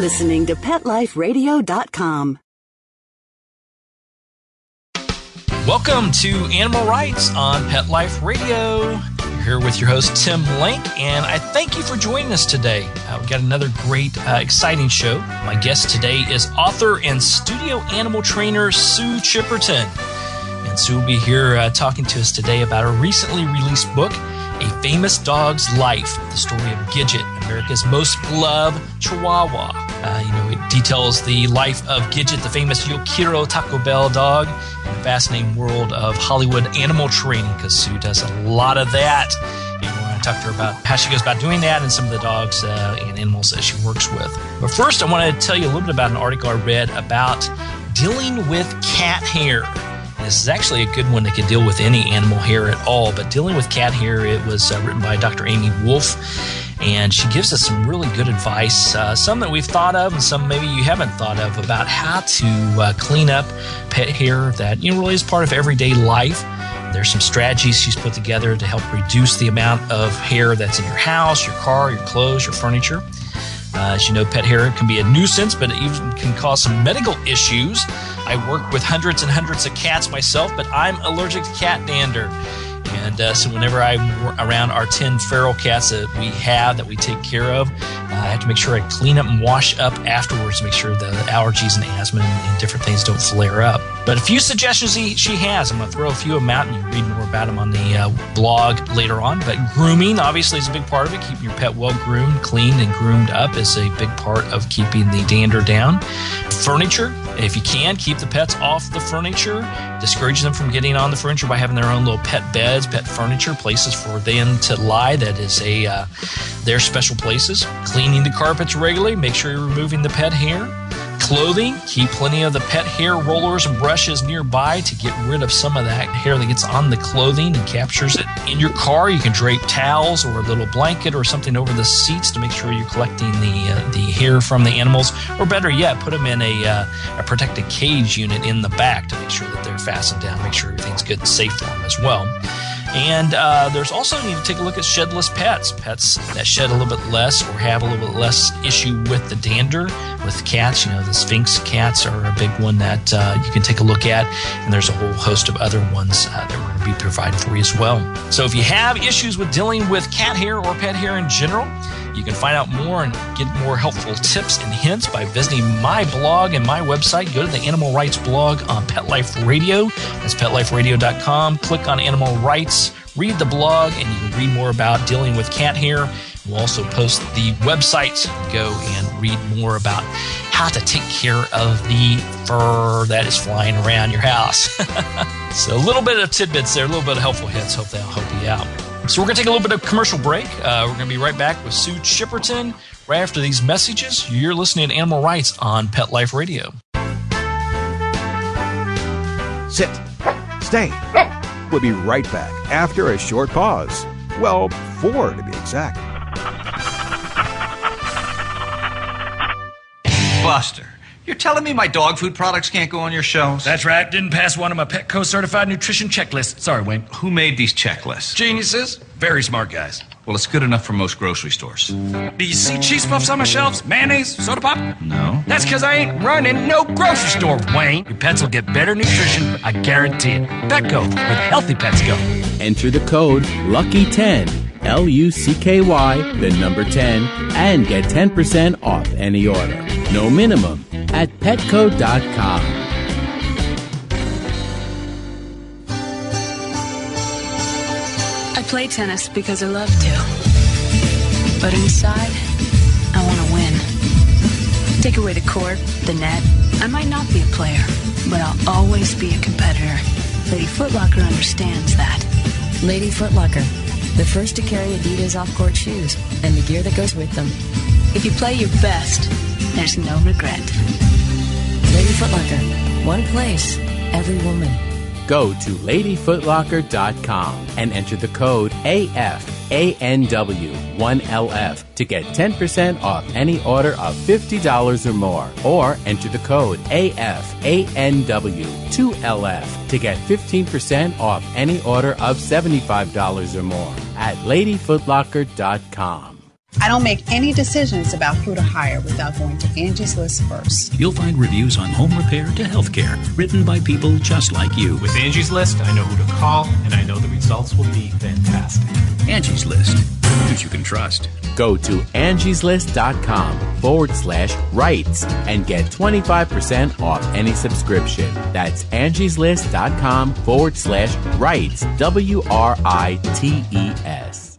listening to PetLifeRadio.com. Welcome to Animal Rights on Pet Life Radio. You're here with your host, Tim Link, and I thank you for joining us today. We've got another great, exciting show. My guest today is author and studio animal trainer Sue Chipperton. And Sue will be here talking to us today about a recently released book, A Famous Dog's Life, the story of Gidget, America's most beloved Chihuahua. It details the life of Gidget, the famous Quiero Taco Bell dog, and the fascinating world of Hollywood animal training, because Sue does a lot of that. And we're going to talk to her about how she goes about doing that and some of the dogs and animals that she works with. But first, I want to tell you a little bit about an article I read about dealing with cat hair. This is actually a good one that can deal with any animal hair at all, but dealing with cat hair, it was written by Dr. Amy Wolf, and she gives us some really good advice, some that we've thought of and some maybe you haven't thought of, about how to clean up pet hair that really is part of everyday life. There's some strategies she's put together to help reduce the amount of hair that's in your house, your car, your clothes, your furniture. As you know, pet hair can be a nuisance, but it even can cause some medical issues. I work with hundreds and hundreds of cats myself, but I'm allergic to cat dander. And so whenever I'm around our 10 feral cats that we take care of, I have to make sure I clean up and wash up afterwards to make sure the allergies and asthma and different things don't flare up. But a few suggestions she has. I'm going to throw a few of them out, and you can read more about them on the blog later on. But grooming, obviously, is a big part of it. Keeping your pet well groomed, cleaned, and groomed up is a big part of keeping the dander down. Furniture, if you can, keep the pets off the furniture. Discourage them from getting on the furniture by having their own little pet beds, pet furniture, places for them to lie. That is their special places. Cleaning the carpets regularly. Make sure you're removing the pet hair. Clothing, keep plenty of the pet hair rollers and brushes nearby to get rid of some of that hair that gets on the clothing and captures it. In your car, you can drape towels or a little blanket or something over the seats to make sure you're collecting the hair from the animals. Or better yet, put them in a protected cage unit in the back to make sure that they're fastened down, make sure everything's good and safe for them as well. And there's also, you need to take a look at shedless pets that shed a little bit less or have a little bit less issue with the dander. With cats, the Sphinx cats are a big one that you can take a look at, and there's a whole host of other ones that we're going to be providing for you as well. So if you have issues with dealing with cat hair or pet hair in general, you can find out more and get more helpful tips and hints by visiting my blog and my website. Go to the Animal Rights blog on Pet Life Radio. That's PetLifeRadio.com. Click on Animal Rights, read the blog, and you can read more about dealing with cat hair. We'll also post the website. Go and read more about how to take care of the fur that is flying around your house. So a little bit of tidbits there, a little bit of helpful hints. Hope that'll help you out. So we're going to take a little bit of commercial break. We're going to be right back with Sue Chipperton right after these messages. You're listening to Animal Rights on Pet Life Radio. Sit. Stay. We'll be right back after a short pause. Well, 4 to be exact. Buster, you're telling me my dog food products can't go on your shelves? That's right. Didn't pass one of my Petco certified nutrition checklists. Sorry, Wayne. Who made these checklists? Geniuses. Very smart guys. Well, it's good enough for most grocery stores. Do you see cheese puffs on my shelves? Mayonnaise? Soda pop? No. That's because I ain't running no grocery store, Wayne. Your pets will get better nutrition, I guarantee it. Petco, where healthy pets go. Enter the code LUCKY10, LUCKY, the number 10, and get 10% off any order. No minimum at petco.com. I play tennis because I love to. But inside, I want to win. Take away the court, the net. I might not be a player, but I'll always be a competitor. Lady Foot Locker understands that. Lady Foot Locker, the first to carry Adidas off-court shoes and the gear that goes with them. If you play your best, there's no regret. Lady Foot Locker, one place, every woman. Go to ladyfootlocker.com and enter the code AFANW1LF to get 10% off any order of $50 or more. Or enter the code AFANW2LF to get 15% off any order of $75 or more at ladyfootlocker.com. I don't make any decisions about who to hire without going to Angie's List first. You'll find reviews on home repair to healthcare, written by people just like you. With Angie's List, I know who to call, and I know the results will be fantastic. Angie's List. Who you can trust. Go to angieslist.com/rights and get 25% off any subscription. That's angieslist.com/rights. WRITES.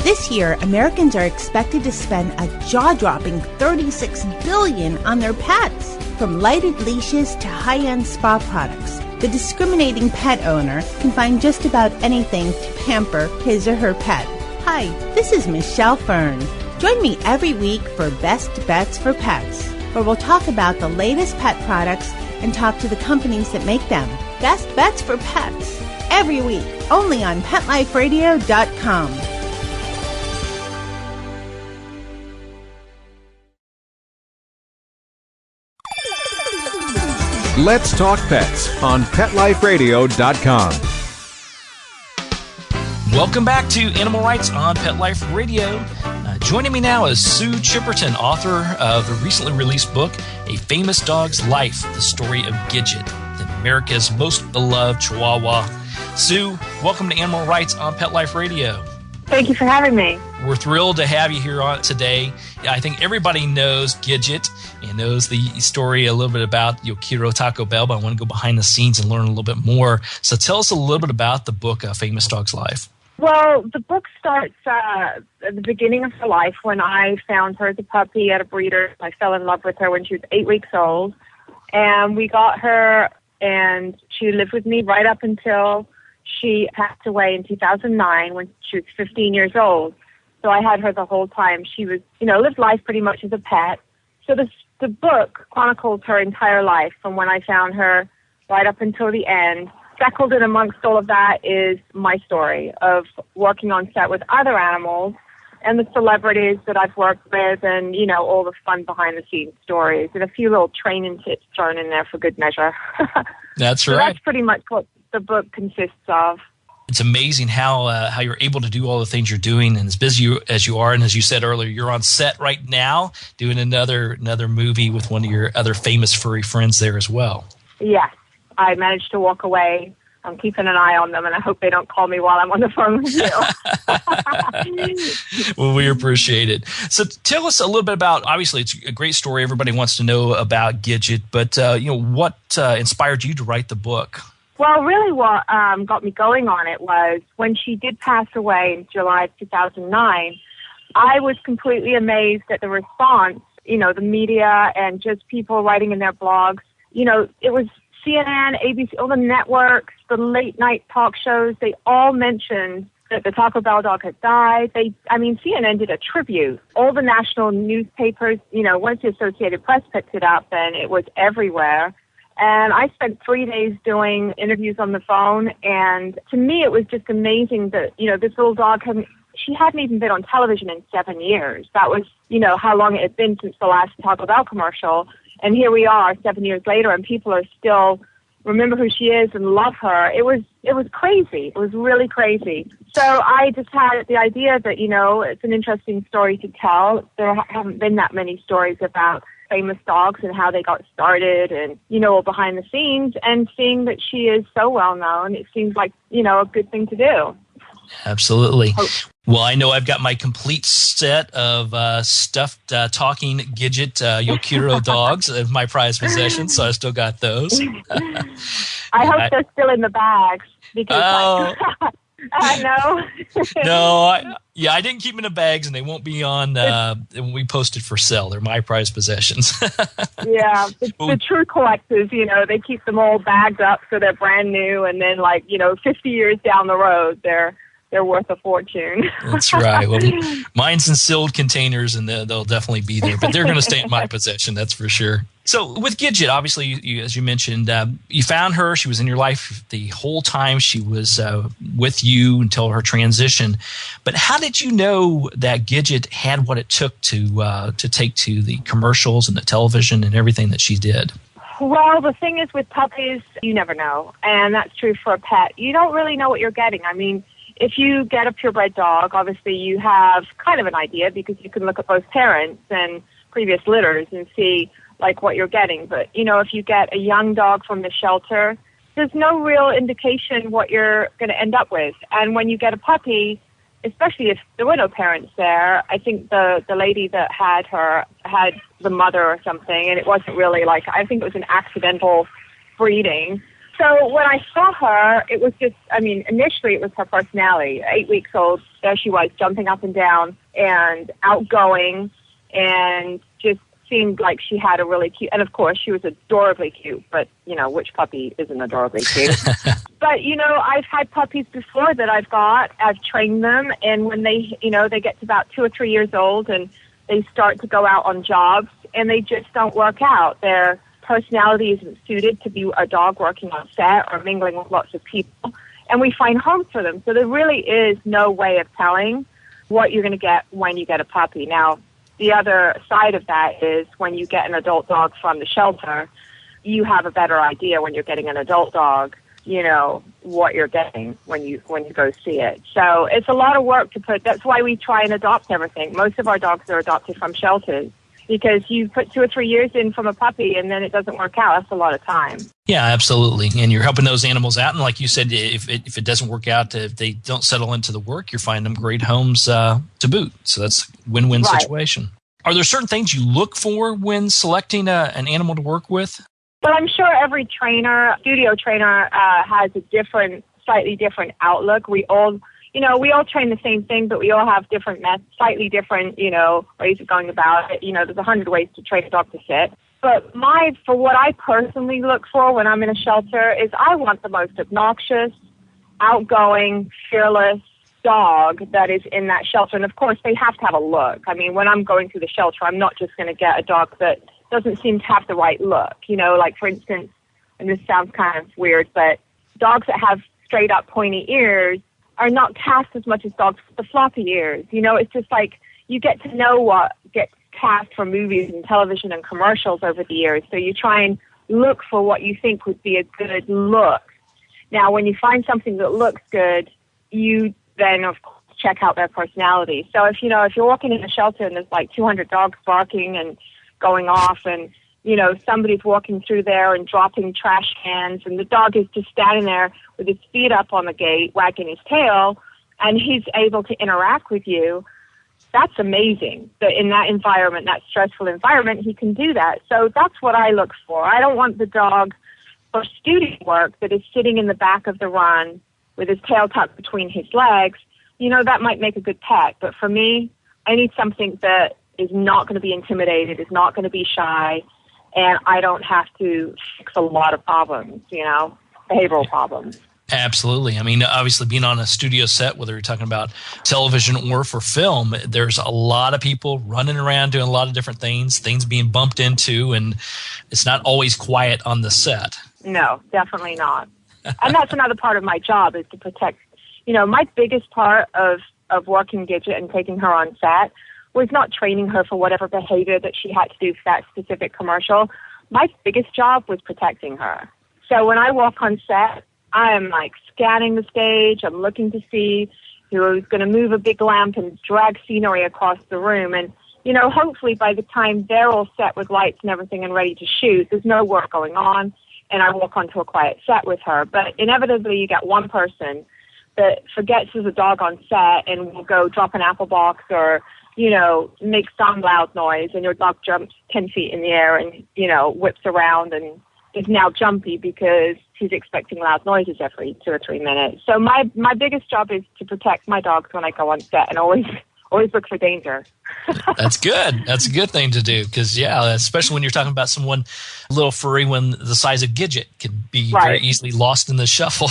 This year, Americans are expected to spend a jaw-dropping $36 billion on their pets. From lighted leashes to high-end spa products, the discriminating pet owner can find just about anything to pamper his or her pet. Hi, this is Michelle Fern. Join me every week for Best Bets for Pets, where we'll talk about the latest pet products and talk to the companies that make them. Best Bets for Pets, every week, only on PetLifeRadio.com. Let's Talk Pets on PetLifeRadio.com. Welcome back to Animal Rights on Pet Life Radio. Joining me now is Sue Chipperton, author of the recently released book, A Famous Dog's Life, The Story of Gidget, America's Most Beloved Chihuahua. Sue, welcome to Animal Rights on Pet Life Radio. Thank you for having me. We're thrilled to have you here on today. I think everybody knows Gidget and knows the story a little bit about Quiero Taco Bell, but I want to go behind the scenes and learn a little bit more. So tell us a little bit about the book, A Famous Dog's Life. Well, the book starts at the beginning of her life when I found her as a puppy at a breeder. I fell in love with her when she was 8 weeks old. And we got her, and she lived with me right up until she passed away in 2009 when she was 15 years old. So I had her the whole time. She was, lived life pretty much as a pet. So the book chronicles her entire life from when I found her right up until the end. Speckled in amongst all of that is my story of working on set with other animals and the celebrities that I've worked with and, all the fun behind-the-scenes stories and a few little training tips thrown in there for good measure. That's right. So that's pretty much what the book consists of. It's amazing how you're able to do all the things you're doing, and as busy as you are. And as you said earlier, you're on set right now doing another movie with one of your other famous furry friends there as well. Yes, I managed to walk away. I'm keeping an eye on them, and I hope they don't call me while I'm on the phone with you. Well, we appreciate it. So tell us a little bit about, obviously it's a great story. Everybody wants to know about Gidget, but what inspired you to write the book? Well, really what got me going on it was when she did pass away in July of 2009, I was completely amazed at the response, the media and just people writing in their blogs. It was CNN, ABC, all the networks, the late-night talk shows, they all mentioned that the Taco Bell dog had died. CNN did a tribute. All the national newspapers, once the Associated Press picked it up, then it was everywhere. And I spent 3 days doing interviews on the phone, and to me it was just amazing that, this little dog hadn't even been on television in 7 years. That was, how long it had been since the last Taco Bell commercial. And here we are 7 years later, and people are still remember who she is and love her. It was crazy. It was really crazy. So I just had the idea that, it's an interesting story to tell. There haven't been that many stories about famous dogs and how they got started and, all behind the scenes. And seeing that she is so well known, it seems like, a good thing to do. Absolutely. Well, I know I've got my complete set of stuffed talking Gidget Quiero dogs of my prized possessions, so I still got those. I hope they're still in the bags because I know. No, I didn't keep them in the bags, and they won't be on when we post it for sale. They're my prized possessions. Yeah, the true collectors, they keep them all bagged up so they're brand new, and then 50 years down the road, they're worth a fortune. That's right. Well, mine's in sealed containers, and they'll definitely be there, but they're going to stay in my possession, that's for sure. So with Gidget, obviously, you, as you mentioned, you found her. She was in your life the whole time. She was with you until her transition. But how did you know that Gidget had what it took to take to the commercials and the television and everything that she did? Well, the thing is with puppies, you never know. And that's true for a pet. You don't really know what you're getting. if you get a purebred dog, obviously you have kind of an idea because you can look at both parents and previous litters and see like what you're getting. But, if you get a young dog from the shelter, there's no real indication what you're going to end up with. And when you get a puppy, especially if there were no parents there, I think the lady that had her had the mother or something, and it wasn't really I think it was an accidental breeding. So when I saw her, it was just, initially it was her personality. 8 weeks old, there she was, jumping up and down and outgoing and just seemed like she had a really cute, and of course she was adorably cute, but, which puppy isn't adorably cute? But, I've had puppies before that I've trained them, and when they get to about 2 or 3 years old and they start to go out on jobs and they just don't work out. Their personality isn't suited to be a dog working on set or mingling with lots of people, and we find homes for them. So there really is no way of telling what you're going to get when you get a puppy. Now, the other side of that is when you get an adult dog from the shelter, you have a better idea when you're getting an adult dog, what you're getting when you go see it. So it's a lot of work to put. That's why we try and adopt everything. Most of our dogs are adopted from shelters because you put 2 or 3 years in from a puppy and then it doesn't work out. That's a lot of time. Yeah, absolutely. And you're helping those animals out. And like you said, if it doesn't work out, if they don't settle into the work, you're finding them great homes to boot. So that's a win-win situation. Are there certain things you look for when selecting an animal to work with? Well, I'm sure every studio trainer has a slightly different outlook. We all train the same thing, but we all have different slightly different, ways of going about it. There's 100 ways to train a dog to sit. But for what I personally look for when I'm in a shelter is I want the most obnoxious, outgoing, fearless dog that is in that shelter. And of course, they have to have a look. When I'm going through the shelter, I'm not just going to get a dog that doesn't seem to have the right look. Like for instance, and this sounds kind of weird, but dogs that have straight up pointy ears are not cast as much as dogs with the floppy ears. It's just like you get to know what gets cast for movies and television and commercials over the years. So you try and look for what you think would be a good look. Now, when you find something that looks good, you then, of course, check out their personality. So if you're walking in a shelter and there's like 200 dogs barking and going off and, somebody's walking through there and dropping trash cans and the dog is just standing there with his feet up on the gate, wagging his tail, and he's able to interact with you, that's amazing. That in that environment, that stressful environment, he can do that. So that's what I look for. I don't want the dog for studio work that is sitting in the back of the run with his tail tucked between his legs. That might make a good pet. But for me, I need something that is not going to be intimidated, is not going to be shy, and I don't have to fix a lot of problems, behavioral problems. Absolutely. Obviously being on a studio set, whether you're talking about television or for film, there's a lot of people running around doing a lot of different things being bumped into, and it's not always quiet on the set. No, definitely not. And that's another part of my job is to protect, my biggest part of working Gidget and taking her on set was not training her for whatever behavior that she had to do for that specific commercial. My biggest job was protecting her. So when I walk on set, I'm scanning the stage. I'm looking to see who's going to move a big lamp and drag scenery across the room. And, hopefully by the time they're all set with lights and everything and ready to shoot, there's no work going on. And I walk onto a quiet set with her. But inevitably you get one person that forgets there's a dog on set and will go drop an apple box or, make some loud noise, and your dog jumps 10 feet in the air and, whips around and is now jumpy because he's expecting loud noises every 2 or 3 minutes. So my biggest job is to protect my dogs when I go on set and always look for danger. That's good. That's a good thing to do because, especially when you're talking about someone a little furry when the size of Gidget could be very easily lost in the shuffle.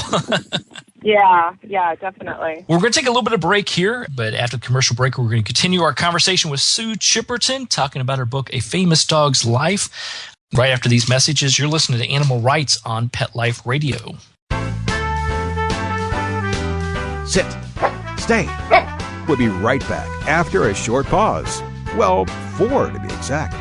Yeah, definitely. We're going to take a little bit of break here, but after the commercial break, we're going to continue our conversation with Sue Chipperton, talking about her book, A Famous Dog's Life. Right after these messages, you're listening to Animal Rights on Pet Life Radio. Sit. Stay. We'll be right back after a short pause. Well, 4 to be exact.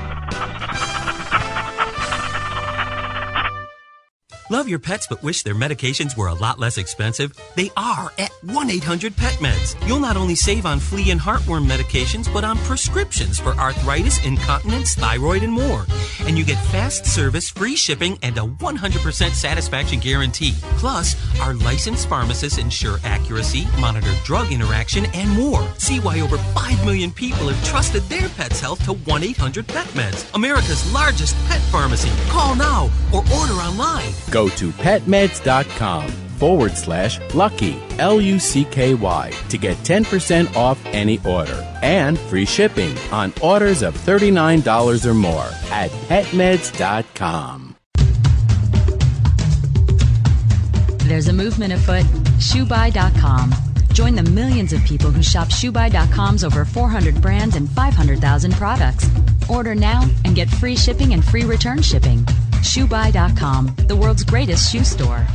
Love your pets but wish their medications were a lot less expensive? They are at 1-800-PET-MEDS. You'll not only save on flea and heartworm medications, but on prescriptions for arthritis, incontinence, thyroid, and more. And you get fast service, free shipping, and a 100% satisfaction guarantee. Plus, our licensed pharmacists ensure accuracy, monitor drug interaction, and more. See why over 5 million people have trusted their pet's health to 1-800-PET-MEDS, America's largest pet pharmacy. Call now or order online. Go to petmeds.com/lucky, LUCKY, to get 10% off any order and free shipping on orders of $39 or more at petmeds.com. There's a movement afoot, ShoeBuy.com. Join the millions of people who shop ShoeBuy.com's over 400 brands and 500,000 products. Order now and get free shipping and free return shipping. ShoeBuy.com, the world's greatest shoe store.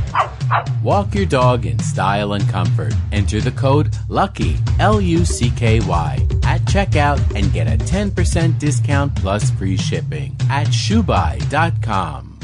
Walk your dog in style and comfort. Enter the code LUCKY, LUCKY, at checkout and get a 10% discount plus free shipping at ShoeBuy.com.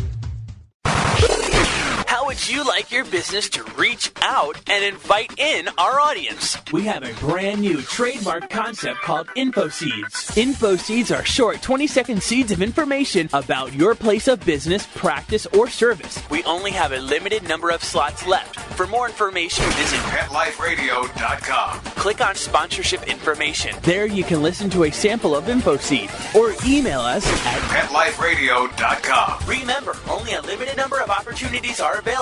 How would you like your business to reach out and invite in our audience? We have a brand new trademark concept called Info Seeds. Info Seeds are short 20-second seeds of information about your place of business, practice, or service. We only have a limited number of slots left. For more information, visit PetLifeRadio.com. Click on sponsorship information. There you can listen to a sample of Info Seed or email us at PetLifeRadio.com. Remember, only a limited number of opportunities are available.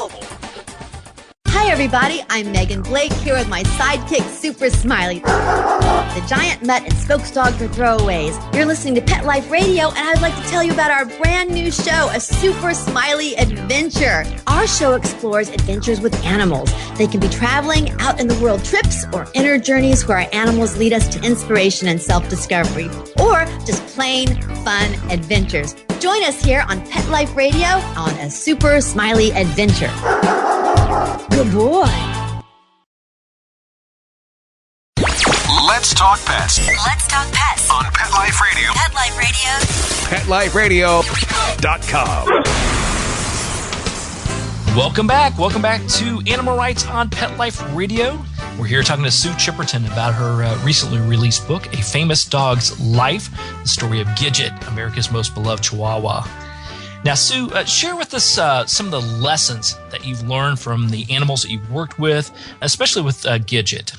Hi everybody, I'm Megan Blake here with my sidekick Super Smiley, the giant mutt and spokes dog for throwaways. You're listening to Pet Life Radio, and I'd like to tell you about our brand new show, A Super Smiley Adventure. Our show explores adventures with animals. They can be traveling, out in the world trips, or inner journeys where our animals lead us to inspiration and self-discovery, or just plain fun adventures. Join us here on Pet Life Radio on A Super Smiley Adventure. Good boy. Let's talk pets. Let's talk pets On Pet Life Radio. Pet Life Radio. PetLifeRadio.com. Welcome back. Welcome back to Animal Rights on Pet Life Radio. We're here talking to Sue Chipperton about her recently released book, A Famous Dog's Life, the Story of Gidget, America's Most Beloved Chihuahua. Now, Sue, share with us some of the lessons that you've learned from the animals that you've worked with, especially with Gidget.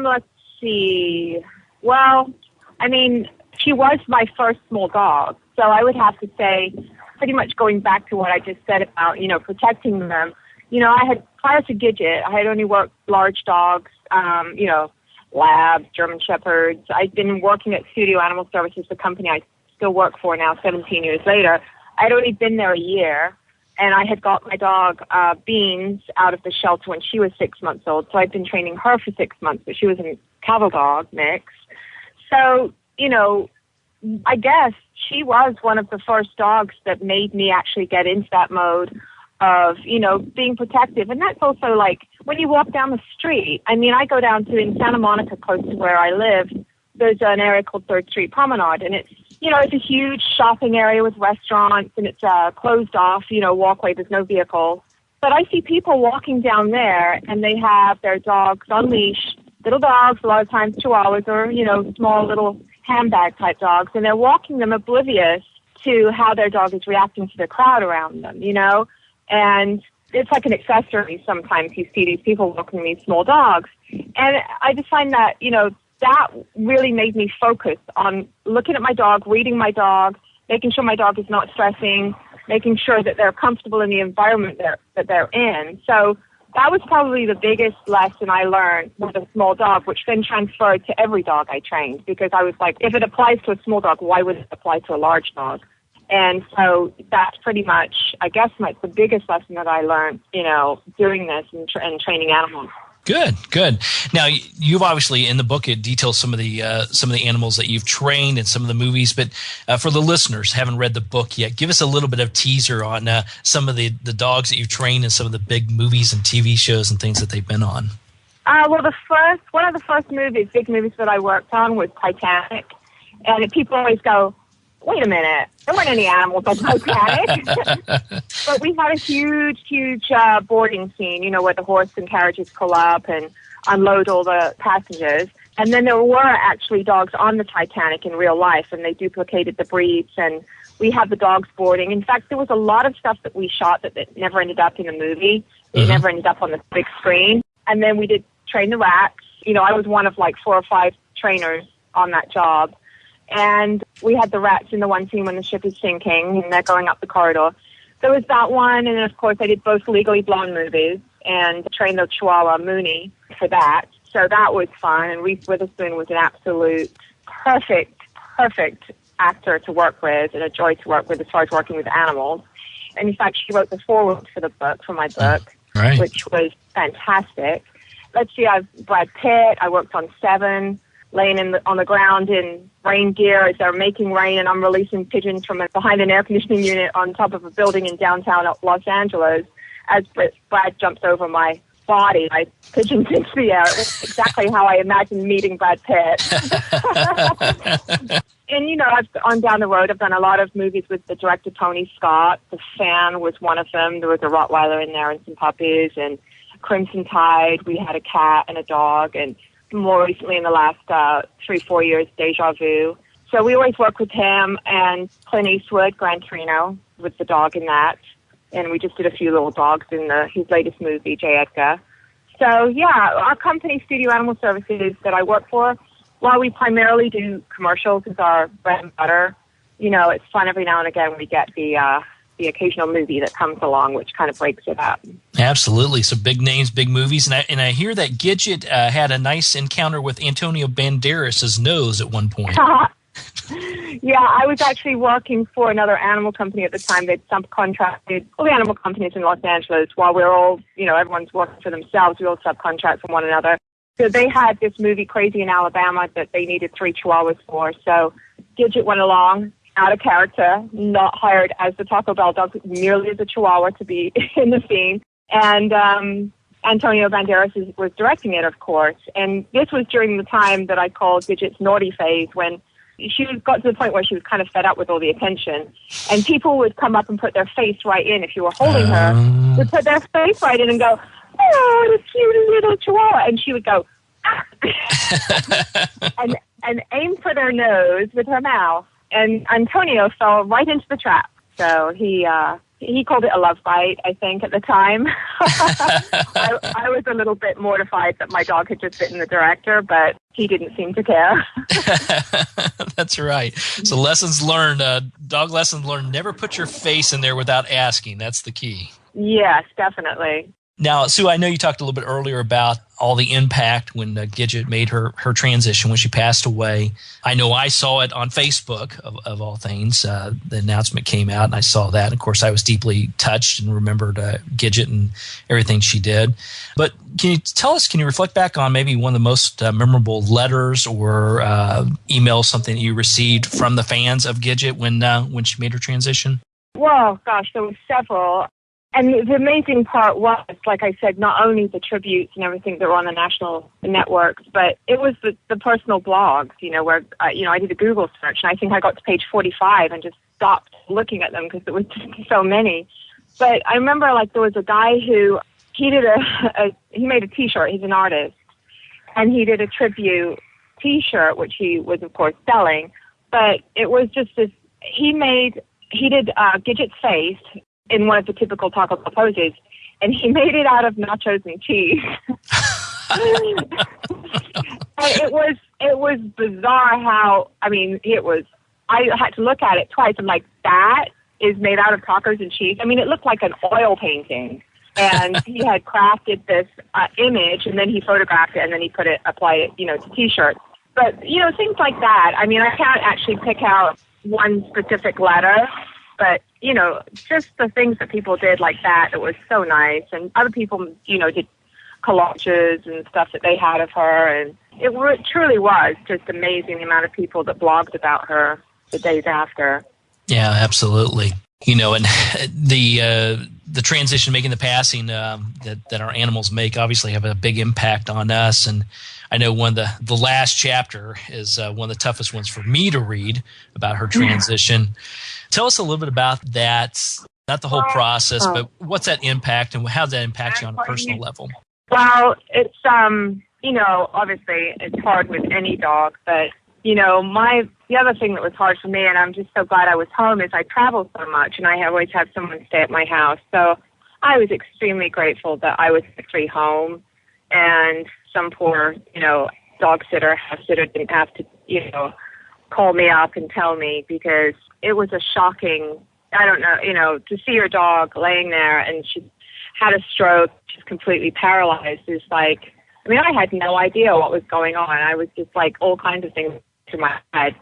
Let's see. Well, I mean, she was my first small dog, so I would have to say, pretty much going back to what I just said about, protecting them. Prior to Gidget, I had only worked large dogs, labs, German shepherds. I'd been working at Studio Animal Services, the company I still work for now 17 years later. I'd only been there a year, and I had got my dog Beans out of the shelter when she was 6 months old, so I'd been training her for 6 months, but she was a cattle dog mix. So, I guess she was one of the first dogs that made me actually get into that mode of, being protective. And that's also like when you walk down the street. I mean, I go down to, in Santa Monica, close to where I live, there's an area called 3rd Street Promenade, and it's, it's a huge shopping area with restaurants, and it's a closed off, walkway. There's no vehicles. But I see people walking down there, and they have their dogs on leash, little dogs, a lot of times chihuahuas or, small little handbag type dogs, and they're walking them oblivious to how their dog is reacting to the crowd around them, and it's like an accessory. Sometimes you see these people walking these small dogs, and I just find that, that really made me focus on looking at my dog, reading my dog, making sure my dog is not stressing, making sure that they're comfortable in the environment that they're in. So that was probably the biggest lesson I learned with a small dog, which then transferred to every dog I trained, because I was like, if it applies to a small dog, why would it apply to a large dog? And so that's pretty much, I guess, the biggest lesson that I learned, doing this and training animals. Good. Now, you've obviously, in the book, it details some of the animals that you've trained and some of the movies. But for the listeners who haven't read the book yet, give us a little bit of teaser on some of the dogs that you've trained and some of the big movies and TV shows and things that they've been on. Well, one of the first big movies that I worked on was Titanic. And people always go, wait a minute, there weren't any animals on Titanic. But we had a huge boarding scene, you know, where the horse and carriages pull up and unload all the passengers. And then there were actually dogs on the Titanic in real life, and they duplicated the breeds, and we had the dogs boarding. In fact, there was a lot of stuff that we shot that never ended up in the movie. It never ended up on the big screen. And then we did Train the Rats. You know, I was one of like 4 or 5 trainers on that job. And we had the rats in the one scene when the ship is sinking and they're going up the corridor. There was that one, and then, of course, I did both Legally Blonde movies and trained the Chihuahua Mooney for that. So that was fun, and Reese Witherspoon was an absolute perfect actor to work with and a joy to work with as far as working with animals. And in fact, she wrote the foreword for the book, for my book, which was fantastic. Let's see, I've Brad Pitt, I worked on Seven, laying on the ground in rain gear as they're making rain, and I'm releasing pigeons from behind an air conditioning unit on top of a building in downtown Los Angeles as Brad jumps over my body. I pigeons into the air. It was exactly how I imagined meeting Brad Pitt. And, you know, I've gone down the road. I've done a lot of movies with the director Tony Scott. The Fan was one of them. There was a Rottweiler in there and some puppies. And Crimson Tide, we had a cat and a dog. And more recently, in the last 3-4 years, Deja Vu. So we always work with him, and Clint Eastwood, Gran Torino, with the dog in that. And we just did a few little dogs in his latest movie, J. Edgar. So, yeah, our company, Studio Animal Services, that I work for, while we primarily do commercials as our bread and butter, you know, it's fun every now and again we get the occasional movie that comes along, which kind of breaks it up. Absolutely. So big names, big movies. And I hear that Gidget had a nice encounter with Antonio Banderas' nose at one point. Yeah, I was actually working for another animal company at the time. They'd subcontracted all the animal companies in Los Angeles while we're all, you know, everyone's working for themselves. We all subcontract from one another. So they had this movie, Crazy in Alabama, that they needed 3 chihuahuas for. So Gidget went along, out of character, not hired as the Taco Bell dog, merely as a chihuahua to be in the scene. And Antonio Banderas was directing it, of course. And this was during the time that I called Gidget's naughty phase, when she got to the point where she was kind of fed up with all the attention. And people would come up and put their face right in if you were holding her. Would put their face right in and go, "Oh, the cute little chihuahua." And she would go, "Ah." and aim for their nose with her mouth. And Antonio fell right into the trap. So he called it a love bite, I think, at the time. I was a little bit mortified that my dog had just bitten the director, but he didn't seem to care. That's right. So lessons learned, dog lessons learned, never put your face in there without asking. That's the key. Yes, definitely. Now, Sue, I know you talked a little bit earlier about all the impact when Gidget made her transition when she passed away. I know I saw it on Facebook, of all things. The announcement came out, and I saw that. And of course, I was deeply touched and remembered Gidget and everything she did. But can you reflect back on maybe one of the most memorable letters or emails, something that you received from the fans of Gidget when she made her transition? Well, gosh, there were several. And the amazing part was, like I said, not only the tributes and everything that were on the national networks, but it was the personal blogs, you know, where, I did a Google search, and I think I got to page 45 and just stopped looking at them because there was just so many. But I remember, like, there was a guy who, he made a T-shirt. He's an artist. And he did a tribute T-shirt, which he was, of course, selling. But it was just this, he did Gidget's face in one of the typical Taco Bell poses, and he made it out of nachos and cheese. And it was bizarre how, I had to look at it twice. I'm like, that is made out of tacos and cheese? I mean, it looked like an oil painting. And he had crafted this image, and then he photographed it, and then he applied it, to T-shirts. But, things like that. I mean, I can't actually pick out one specific letter, but, just the things that people did like that, it was so nice. And other people, did collages and stuff that they had of her. And it truly was just amazing the amount of people that blogged about her the days after. Yeah, absolutely. And the transition, making the passing that our animals make, obviously have a big impact on us. And I know one of the last chapter is one of the toughest ones for me to read about her transition. Tell us a little bit about that, not the whole process, but what's that impact and how does that impact you on a personal level? Well, it's, obviously it's hard with any dog, but, the other thing that was hard for me, and I'm just so glad I was home, is I travel so much and I always have someone stay at my house. So I was extremely grateful that I was free home and some poor, dog sitter, house sitter didn't have to, call me up and tell me, because it was a shocking, to see your dog laying there and she had a stroke, she's completely paralyzed, is like, I had no idea what was going on. I was just like all kinds of things to my head.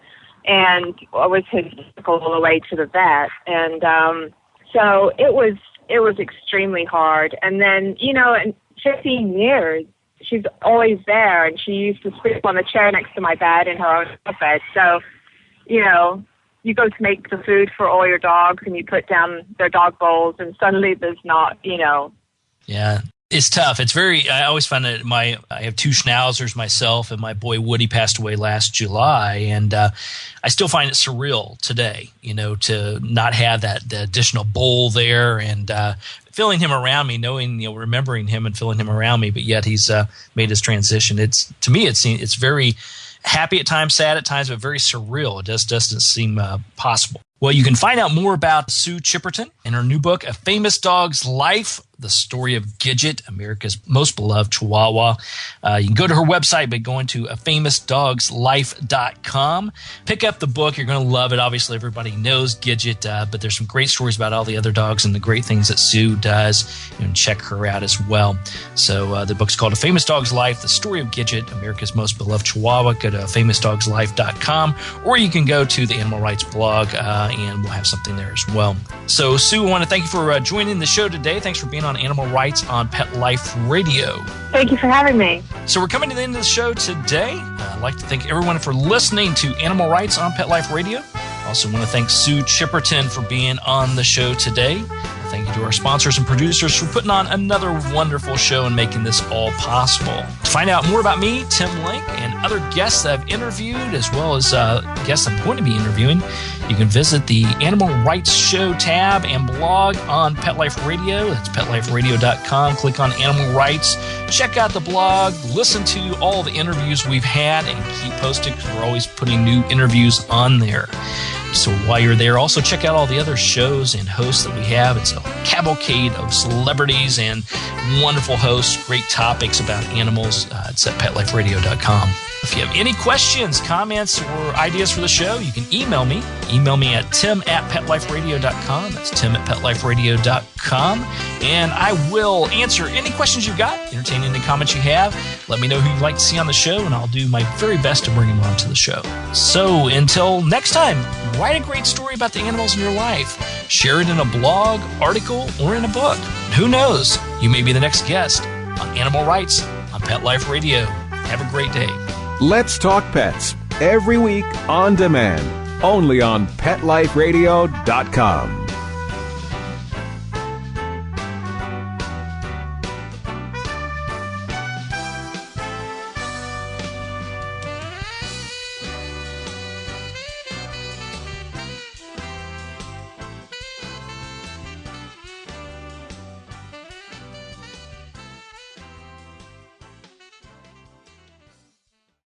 And I was hysterical all the way to the vet. And so it was extremely hard. And then, in 15 years, she's always there, and she used to sleep on the chair next to my bed in her own bed. So, you go to make the food for all your dogs, and you put down their dog bowls, and suddenly there's not, Yeah, it's tough. It's I always find that I have 2 schnauzers myself, and my boy Woody passed away last July, and I still find it surreal today, to not have the additional bowl there, and feeling him around me, knowing, remembering him and feeling him around me, but yet he's made his transition. To me, it's very happy at times, sad at times, but very surreal. It just doesn't seem possible. Well, you can find out more about Sue Chipperton in her new book, A Famous Dog's Life, The Story of Gidget, America's Most Beloved Chihuahua. You can go to her website by going to afamousdogslife.com. Pick up the book. You're going to love it. Obviously, everybody knows Gidget, but there's some great stories about all the other dogs and the great things that Sue does. And check her out as well. So the book's called A Famous Dog's Life, The Story of Gidget, America's Most Beloved Chihuahua. Go to afamousdogslife.com, or you can go to the Animal Rights blog, and we'll have something there as well. So, Sue, I want to thank you for joining the show today. Thanks for being on Animal Rights on Pet Life Radio. Thank you for having me. So we're coming to the end of the show today. I'd like to thank everyone for listening to Animal Rights on Pet Life Radio. I also want to thank Sue Chipperton for being on the show today. Thank you to our sponsors and producers for putting on another wonderful show and making this all possible. To find out more about me, Tim Link, and other guests that I've interviewed, as well as guests I'm going to be interviewing, you can visit the Animal Rights Show tab and blog on Pet Life Radio. That's petliferadio.com. Click on Animal Rights. Check out the blog. Listen to all the interviews we've had and keep posted, because we're always putting new interviews on there. So while you're there, also check out all the other shows and hosts that we have. It's a cavalcade of celebrities and wonderful hosts, great topics about animals. It's at petliferadio.com. If you have any questions, comments, or ideas for the show, you can email me. Email me at tim@petliferadio.com. That's tim@petliferadio.com. And I will answer any questions you've got, entertain any comments you have. Let me know who you'd like to see on the show, and I'll do my very best to bring them onto the show. So until next time, write a great story about the animals in your life. Share it in a blog, article, or in a book. Who knows? You may be the next guest on Animal Rights on Pet Life Radio. Have a great day. Let's Talk Pets, every week on demand, only on PetLifeRadio.com.